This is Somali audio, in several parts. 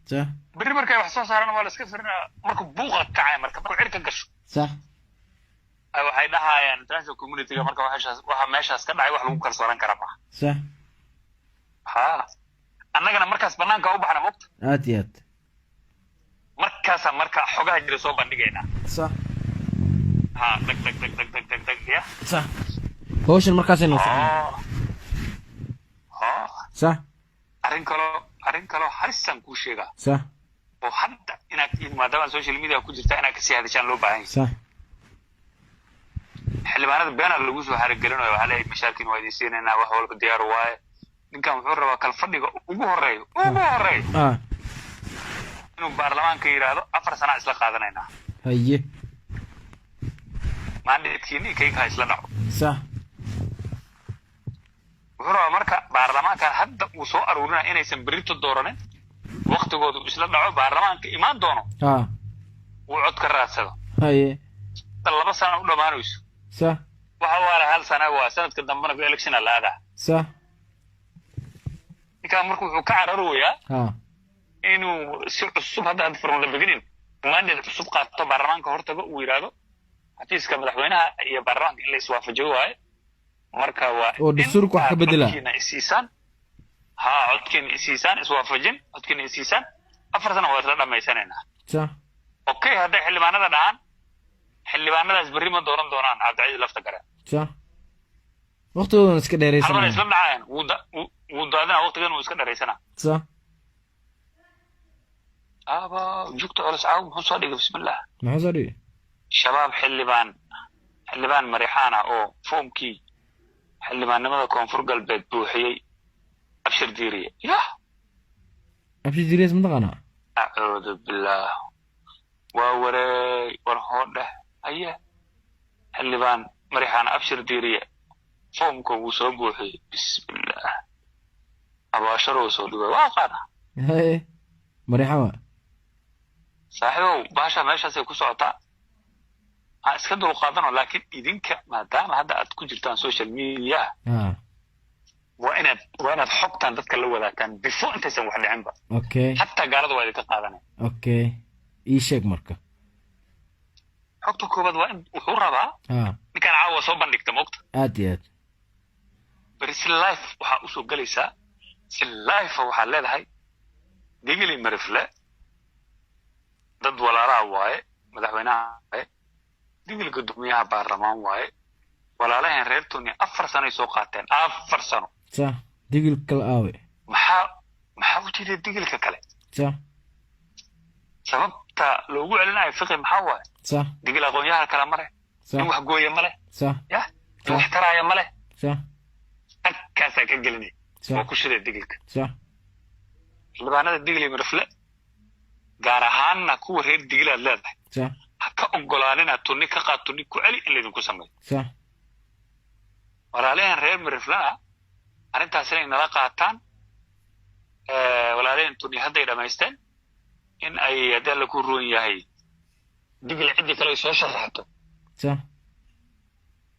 صح بري markay wax soo saaraan waa la iska firinaa markuu buuqa kacay markuu cirka gasho صح ay waxay dhahayaan international community-ga marka waxa meeshaas ka dhacay wax lagu kalsoonan kara ma صح ha annagana markaas banaanka u baxna moqto aad iyo aad markaas marka xogaha jira soo bandhigeena صح ha dag ya صح hawshan markaas inuu صح arrin kalo harisan ku sheega صح oo hadda inaad maadaama social media ku jirta inaad ka sii hadashaan loo baahan yahay صح xildhibaanada beenar lagu soo xarigelinayo waxa leeyahay mashaakil waa idin siinayna wax walba diyaar waaye ninkan wuxuu rabaa kal fadhiga ugu horeeyo inuu baarlamaanka yiraahdo 4 sano isla qaadanayna haye maandheedkiini kayga isla dhaco صح wuxuu rabaa marka baarlamaanka hadda uu soo aruurinaa inaysan berito dooranin waqtigoodu isla dhaco baarlamaanka imaan doono uu cod ka raadsado haye 2 sano u dhamaanayso صح waxa waa hal sano waa sanadka dambana election la aadaa صح ninkan markuu wuxuu ka cararayaa inuu si cusub hadda from the beginning mandate cusub qaato baarlamaanka hortaga uu yiraahdo xafiiska madaxweynaha iyo baarlamaanka in la iswaafajiyo waaye marka waa oo dastuurku wax ka bedela codkiina isiisaan iswaafajin codkiina isiisaan 4 sano waa isla dhamaysanayna صح okay hadda xildhibaanada dhahan xildhibaanadaas berri ma dooran doonaan Cabdi lafta gare صح waqtigoodan iska dheeraysanaa hadda isla dhacayaan wuu daadana waqtigan uu iska dheeraysanaa صح aba joogto olas caaw muxuu soo dhigay bismillah maxaa soo dhigay shabaab xildhibaan marixaana oo foomkii xildhibaannimada koonfur galbeed buuxiyey abshir diiriye abshir diiriye mataqaana acuudu billah waa wareey war hoodhe aye xildhibaan marixaana abshir diiriye foomka wuu soo buuxiyey bismillah abaasharoo soo dhigay waa qaana haye marixaana saaxiibow baasha meeshaasay ku socotaa iska dul qaadano laakiin idinka maadaama hadda aad ku jirtaan social media waa inaad xogtaan dadka la wadaagtaan before intaysan wax dhicinba okay hatta gaalada waa idinka qaadanay okay ii sheeg marka xogta koobaad waa in wuxuu rabaa ninkaan caawa soo bandhigta moogta aad iyo aad bari si life waxaa usoo gelaysaa si life waxaa leedahay digili marifle dad walaalaha waaye madaxweynaha waaye digil gudoomiyaha baarlamaan waaye walaalahan reer Tunis 4 sano soo qaateen 4 sano صح digil kale aawe maxaa u jiray digilka kale صح sababta loogu celinayo fiqi maxaa waaye صح digil aqoonyaha kala mare صح wax gooye male صح wax taraya male صح kaasa ka gelinay oo ku shiday digilka صح xildhibaanada digil marfle gaar ahaanna kuwa reer digilaad leedahay صح ka ogolaanina tuni ka qaad tuni ku celi in la idinku sameeyo صح walaalahan reer mariflana arrintaas inay nala qaataan walaalahan tuni hadday dhamaysteen in ay hadda la ku roon yahay digil cidii kale soo sharaxto صح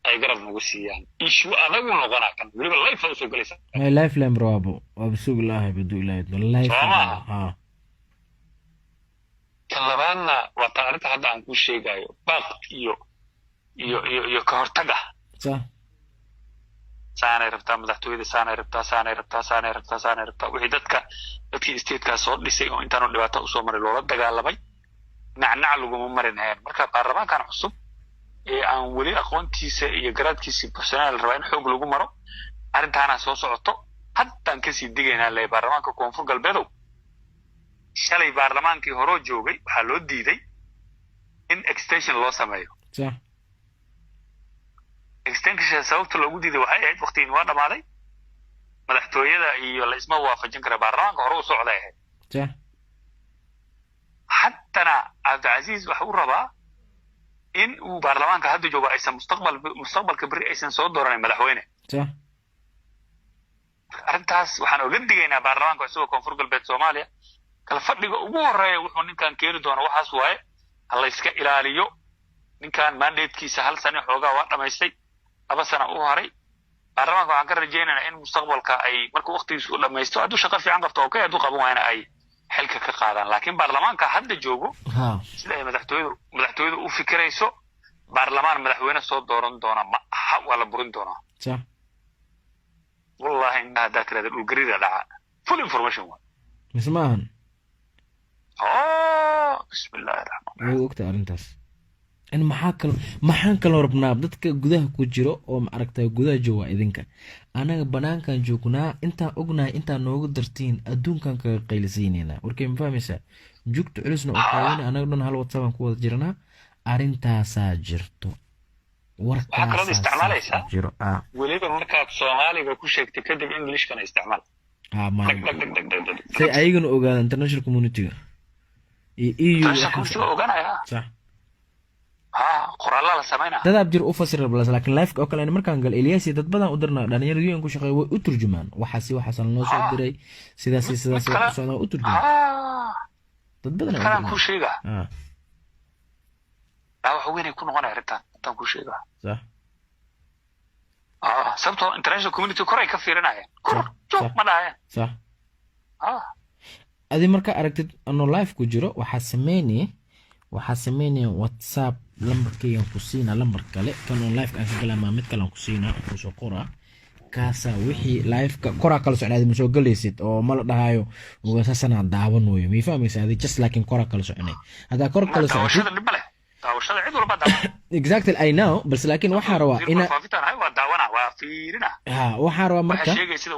ay garab nagu siiyaan issue adagu noqonaa kan waliba life soo galaysa ay life leen bravo waa bisuug ilaahay badu ilaahay life talabaadna waa taariikhda hadda aan ku sheegayo baaq iyo ka hortaga صح saanay rabtaa madaxtooyada saanay rabtaa wixii dadkii state-ka soo dhisay oo intaanu dhibaato u soo maray loola dagaalamay nacnac laguma marin hayaan marka baarlamaankan cusub ee aan weli aqoontiisa iyo garaadkiisa personal rabaa in xoog lagu maro arrintaana soo socoto haddaan kasii digaynaa leeyahay baarlamaanka koonfur galbeedow shalay baarlamaankii horoo joogay waxaa loo diiday in extension loo sameeyo صح extension sababta loogu diiday waxay ahayd waqtigiin waa dhamaaday madaxtooyada iyo la isma waafajin kara baarlamaanka hore u socday ahayd صح haddana cabdicaziiz waxa uu rabaa in uu baarlamaanka hadda joogo aysan mustaqbalka berri aysan soo dooranayn madaxweyne صح arrintaas waxaan oga digaynaa baarlamaanka isagoo koonfur galbeed Soomaaliya kala fadhiga ugu horeeya wuxuu ninkan keeni doona waxaas waaye hal iska ilaaliyo ninkan mandate-kiisa 1 sano xoogaa waa dhamaystay 2 sano u horay baarlamaanka waxaan ka rajaynaynaa in mustaqbalka ay marka waqtigiisu dhamaysto hadduu shaqo fiican qabto okay hadduu qaban waayna ay xilka ka qaadaan laakiin baarlamaanka hadda joogo ha sida ay madaxtooyadu u fikirayso baarlamaan madaxweyne soo dooran doona ma aha waa la burin doonaa صح wallahi innaha haddaa tirahda dhulgarida dhaca full information waa اسمعهن bismillahi raxmaan way ogtahay arrintaas in maxaan kaloo rabnaa dadka gudaha ku jiro oo ma aragtay gudaha jooga idinka anaga banaankan joognaa intaan ognahay intaan noogu dartiin adduunkan kaga qaylisaynaynaa warkay ma fahmaysaa jugta culusna oo qaadana anaga dhan hal whatsapp ku wada jirnaa arrintaasaa jirto kaloo isticmaalaysaa jiro weliba markaad soomaaliga ku sheegtay kadib englishkana isticmaal say ayagana ogaada international community-ga iyo EU ogaanaya صح qoraalada la sameynaa dadaab jir u fasir blas laakiin live oo kale markaan gal Elias dad badan u dirna dhalinyarada UN ku shaqeeyo way u turjumaan waxa noo soo diray sidaas wax soo u turjumaan dad badan kalan ku sheega waxa weyn ku noqonaya arrintan tan ku sheega صح sababtoo international community koray ka fiirinayaan joog ma dhahayan صح adi marka aragtid anoo live ku jiro waxaa sameynaya whatsapp lambarkaygan ku siina lambar kale kan on live aan ka galaa mid kale aan ku siina ku soo qoraa kaasa wixii live ka koraa kala socdaad ma soo galaysid oo ma la dhahayo wasaasana daawan weeyo ma fahmaysaa adi just laakiin koraa kala soconay hadaa kor kala socotid daawashada cid walba daawan exactly I know bas laakiin waxaa rabaa ina waa daawana waa fiirina waxaa rabaa marka sheegay sida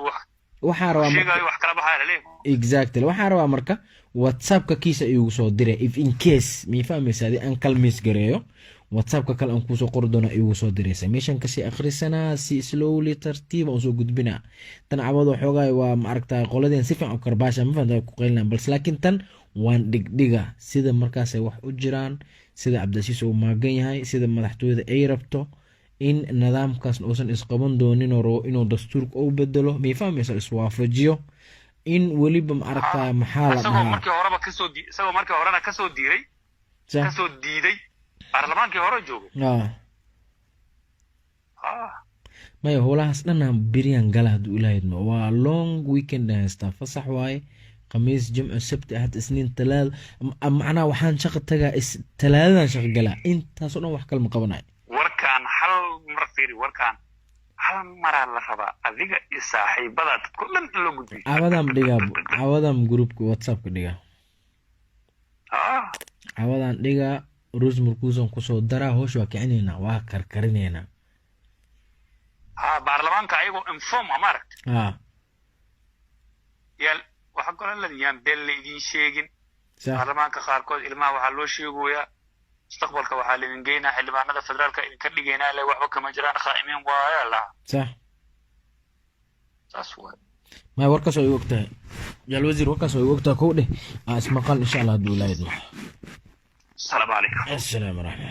waxaa rabaa sheegay wax kala baxay leeyahay exactly waxaa rabaa marka whatsapp-ka kiisa igu soo diray if in case ma fahmaysaa aan kalmis gareeyo whatsapp-ka kale aan ku soo qori doona igu soo diraysa meeshan kasi akhrisana si slowly tartiib aan soo gudbina tan cabado xoogay waa ma aragtaa qoladeen si fiican u karbaasha ma fahantaa ku qeylnaa balse laakiin tan waan dhigdhiga sida markaas ay wax u jiraan sida Cabdisiis uu maagan yahay sida madaxtooyada ay rabto in nidaamkaas uusan isqaban doonin oo inuu dastuurka u bedelo ma fahmaysaa iswaafajiyo in waliba ma aragtaa maxaa la dhahaa isagoo markii horena ka soo diiday baarlamaankii hore joogay maya howlahaas dhanaan biriyaan gala hadduu ilaahay idmo waa long weekend haystaa fasax waaye khamiis jimco sabti ahad isniin talaada macnaha waxaan shaqo tagaa talaadadan shaqo galaa intaasoo dhan wax kale ma qabanayo warkaan hal maraa la rabaa adiga iyo saaxiibada dadko dhan loo gudbiyo cawadam groupka whatsappka dhiga cawadan dhiga rus markuusan kusoo daraa howsha waa kicinaynaa waa karkarinaynaa baarlamaanka ayagoo inform ma aragta waxa golan ladiyaan been la idiin sheegin baarlamaanka qaarkood ilmaha waxaa loo sheegoyaa mustaqbalka waxaa laidin geynaa xildhibaanada federaalka idinka dhigaynaa le waxba kama jiraan khaa'imiin waaya la saas waay maya warkaas oo igu ogtahay yaal wasiir warkaas oo igu ogtahay kow dheh ismaqal insha allah hadduu ilaahid السلام عليكم السلام عليكم